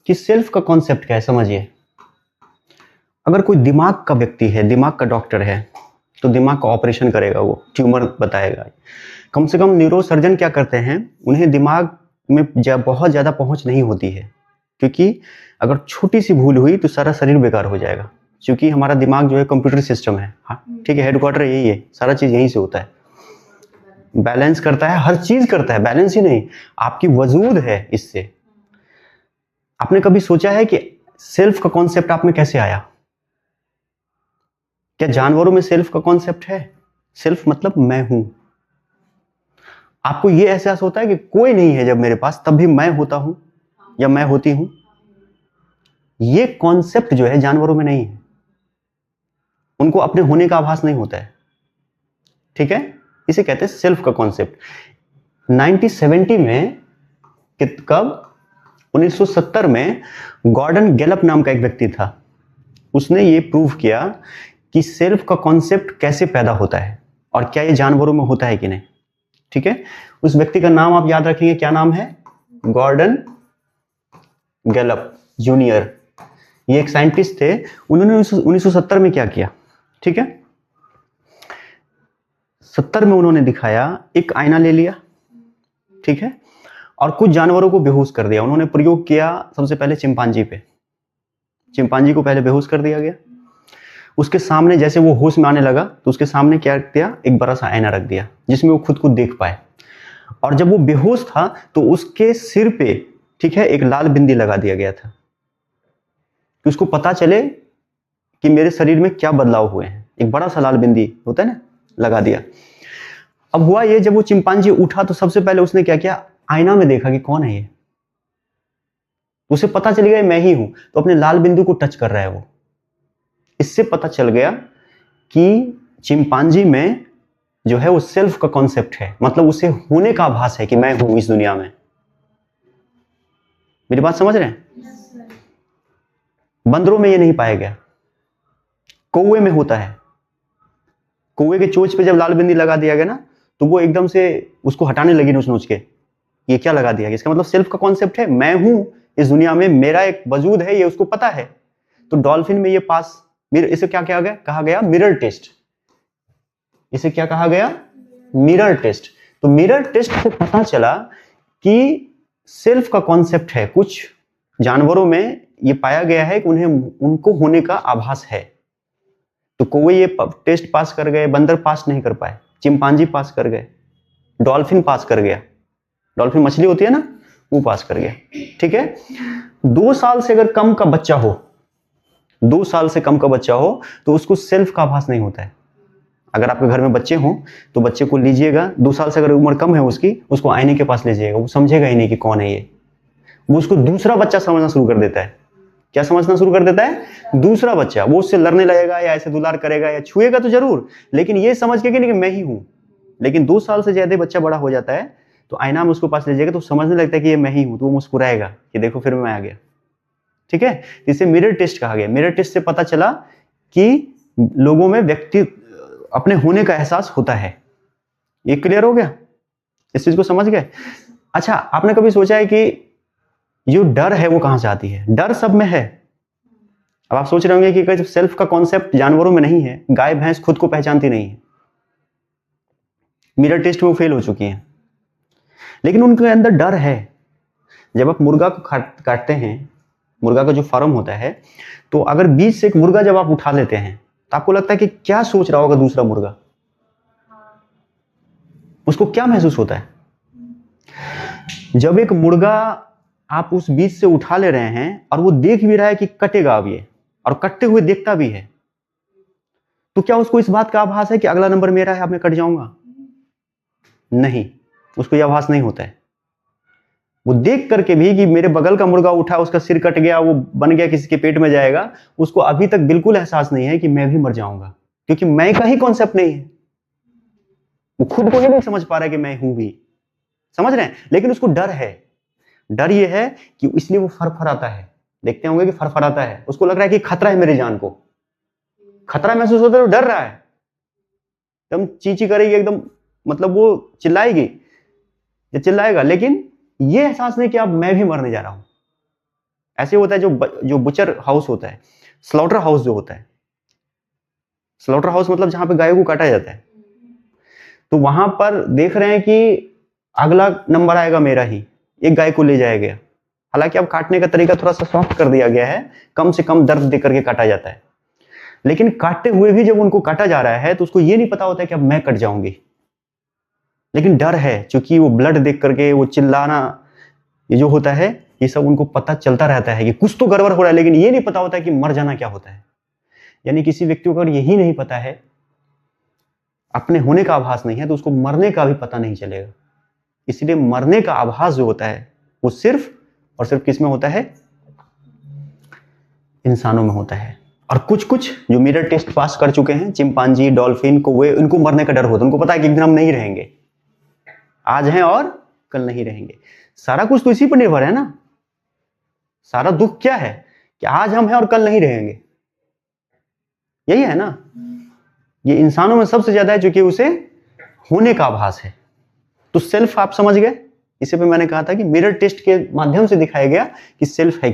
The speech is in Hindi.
कि सेल्फ का कॉन्सेप्ट क्या है। समझिए, अगर कोई दिमाग का व्यक्ति है, दिमाग का डॉक्टर है, तो दिमाग का ऑपरेशन करेगा, वो ट्यूमर बताएगा। कम से कम न्यूरोसर्जन क्या करते हैं, उन्हें दिमाग में बहुत ज़्यादा पहुंच नहीं होती है, क्योंकि अगर छोटी सी भूल हुई तो सारा शरीर बेकार हो जाएगा। क्योंकि हमारा दिमाग जो है कंप्यूटर सिस्टम है, हाँ ठीक है, हेडक्वार्टर यही है, सारा चीज़ यहीं से होता है, बैलेंस करता है, हर चीज़ करता है, बैलेंस ही नहीं, आपकी वजूद है इससे। आपने कभी सोचा है कि सेल्फ का कॉन्सेप्ट आप में कैसे आया? क्या जानवरों में सेल्फ का कॉन्सेप्ट है? सेल्फ मतलब मैं हूं। आपको यह एहसास होता है कि कोई नहीं है जब मेरे पास, तब भी मैं होता हूं या मैं होती हूं। यह कॉन्सेप्ट जो है जानवरों में नहीं है, उनको अपने होने का आभास नहीं होता है। ठीक है, इसे कहते हैं सेल्फ का कॉन्सेप्ट। 1970 में, कब, 1970 में गॉर्डन गैलप नाम का एक व्यक्ति था, उसने ये प्रूव किया कि सेल्फ का कॉन्सेप्ट कैसे पैदा होता है और क्या ये जानवरों में होता है कि नहीं। ठीक है, उस व्यक्ति का नाम आप याद रखेंगे, क्या नाम है? Gordon Gallup junior. ये एक साइंटिस्ट थे। उन्होंने 1970 में क्या किया, ठीक है, 70 में उन्होंने दिखाया, एक आईना ले लिया, ठीक है, और कुछ जानवरों को बेहोश कर दिया। उन्होंने प्रयोग किया सबसे पहले चिंपांजी पे। चिंपांजी को पहले बेहोश कर दिया गया, उसके सामने जैसे वो होश में आने लगा तो उसके सामने क्या किया, एक बड़ा सा आईना रख दिया जिसमें वो खुद को देख पाए। और जब वो बेहोश था तो उसके सिर पे, ठीक है, एक लाल बिंदी लगा दिया गया था कि उसको पता चले कि मेरे शरीर में क्या बदलाव हुए हैं। एक बड़ा सा लाल बिंदी होता है ना, लगा दिया। अब हुआ ये, जब वो चिंपांजी उठा तो सबसे पहले उसने क्या किया, आईना में देखा कि कौन है ये। उसे पता चल गया मैं ही हूं, तो अपने लाल बिंदु को टच कर रहा है वो। इससे पता चल गया कि चिंपांजी में जो है वो सेल्फ का कॉन्सेप्ट है, मतलब उसे होने का आभास है कि मैं हूं इस दुनिया में। मेरी बात समझ रहे हैं? बंदरों में ये नहीं पाया गया, कौवे में होता है। कौवे के चोंच पे जब लाल बिंदी लगा दिया गया ना, तो वो एकदम से उसको हटाने लगी नोच नोच के, ये क्या लगा दिया गया। इसका मतलब सेल्फ का कॉन्सेप्ट है, मैं हूं इस दुनिया में, मेरा एक वजूद है, ये उसको पता है। तो डॉल्फिन में ये पास, इसे क्या कहा गया, मिरर टेस्ट। इसे क्या कहा गया, मिरर टेस्ट। तो मिरर टेस्ट से पता चला कि सेल्फ का कॉन्सेप्ट है। कुछ जानवरों में ये पाया गया है कि उनको होने का आभास है। तो कौवे ये टेस्ट पास कर गए, बंदर पास नहीं कर पाए, चिंपांजी पास कर गए, डॉल्फिन पास कर गया। डॉल्फिन मछली होती है ना, वो पास कर गया। ठीक है, 2 साल से अगर कम का बच्चा हो, 2 साल से कम का बच्चा हो, तो उसको सेल्फ का आभास नहीं होता है। अगर आपके घर में बच्चे हों तो बच्चे को लीजिएगा, 2 साल से अगर उम्र कम है उसकी, उसको आईने के पास ले जाइएगा, वो समझेगा ही नहीं कि कौन है ये। वो उसको दूसरा बच्चा समझना शुरू कर देता है। क्या समझना शुरू कर देता है? दूसरा बच्चा। वो उससे लड़ने लगेगा या ऐसे दुलार करेगा या छुएगा तो जरूर, लेकिन ये समझ के कि नहीं कि मैं ही हूं। लेकिन 2 साल से ज्यादा बच्चा बड़ा हो जाता है तो आईना में उसको पास ले जाएगा तो समझने लगता है कि ये मैं ही हूं, तो वो मुस्कुराएगा कि देखो फिर मैं आ गया। ठीक है, इसे मिरर टेस्ट कहा गया। मिरर टेस्ट से पता चला कि लोगों में व्यक्ति अपने होने का एहसास होता है। ये क्लियर हो गया? इस चीज को समझ गए? अच्छा, आपने कभी सोचा है कि जो डर है वो कहां से आती है? डर सब में है। अब आप सोच रहे होंगे कि सेल्फ का कॉन्सेप्ट जानवरों में नहीं है, गाय भैंस खुद को पहचानती नहीं है, मिरर टेस्ट में वो फेल हो चुकी हैं, लेकिन उनके अंदर डर है। जब आप मुर्गा को काटते हैं, मुर्गा का जो फार्म होता है, तो अगर बीच से एक मुर्गा जब आप उठा लेते हैं तो आपको लगता है कि क्या सोच रहा होगा दूसरा मुर्गा, उसको क्या महसूस होता है? जब एक मुर्गा आप उस बीच से उठा ले रहे हैं और वो देख भी रहा है कि कटेगा अब ये, और कटते हुए देखता भी है, तो क्या उसको इस बात का आभास है कि अगला नंबर मेरा है, अब मैं कट जाऊंगा? नहीं, उसको यह आभास नहीं होता है। वो देख करके भी कि मेरे बगल का मुर्गा उठा, उसका सिर कट गया, वो बन गया, किसी के पेट में जाएगा, उसको अभी तक बिल्कुल एहसास नहीं है कि मैं भी मर जाऊंगा, क्योंकि मैं का ही कॉन्सेप्ट नहीं है। वो खुद को ही नहीं समझ पा रहा है कि मैं हूं भी। समझ रहे हैं? लेकिन उसको डर है। डर ये है कि इसलिए वो फरफराता है। देखते होंगे कि फरफराता है, उसको लग रहा है कि खतरा है मेरी जान को, खतरा महसूस होता है, तो डर रहा है, एकदम चींची करेगी, एकदम मतलब वो चिल्लाएगी, चिल्लाएगा, लेकिन ये एहसास नहीं कि अब मैं भी मरने जा रहा हूं। ऐसे होता है जो बुचर हाउस होता है, स्लॉटर हाउस जो होता है, स्लॉटर हाउस मतलब जहां पे गायों को काटा जाता है, तो वहां पर देख रहे हैं कि अगला नंबर आएगा मेरा ही, एक गाय को ले जाया गया। हालांकि अब काटने का तरीका थोड़ा सा सॉफ्ट कर दिया गया है, कम से कम दर्द देकर के काटा जाता है, लेकिन काटते हुए भी जब उनको काटा जा रहा है तो उसको ये नहीं पता होता है कि अब मैं कट जाऊंगी, लेकिन डर है, क्योंकि वो ब्लड देख करके वो चिल्लाना, ये जो होता है, ये सब उनको पता चलता रहता है कि कुछ तो गड़बड़ हो रहा है, लेकिन ये नहीं पता होता है कि मर जाना क्या होता है। यानी किसी व्यक्ति को अगर यही नहीं पता है, अपने होने का आभास नहीं है, तो उसको मरने का भी पता नहीं चलेगा। इसलिए मरने का आभास जो होता है वो सिर्फ और सिर्फ किस में होता है? इंसानों में होता है। और कुछ कुछ जो मिरर टेस्ट पास कर चुके हैं, चिंपांजी, डॉल्फिन, कौवे, इनको मरने का डर होता है, उनको पता है कि एक दिन हम नहीं रहेंगे, आज हैं और कल नहीं रहेंगे। सारा कुछ तो इसी पर निर्भर है ना, सारा दुख क्या है कि आज हम हैं और कल नहीं रहेंगे, यही है ना। ये इंसानों में सबसे ज्यादा है, क्योंकि उसे होने का आभास है। तो सेल्फ आप समझ गए, इसे पे मैंने कहा था कि मिरर टेस्ट के माध्यम से दिखाया गया कि सेल्फ है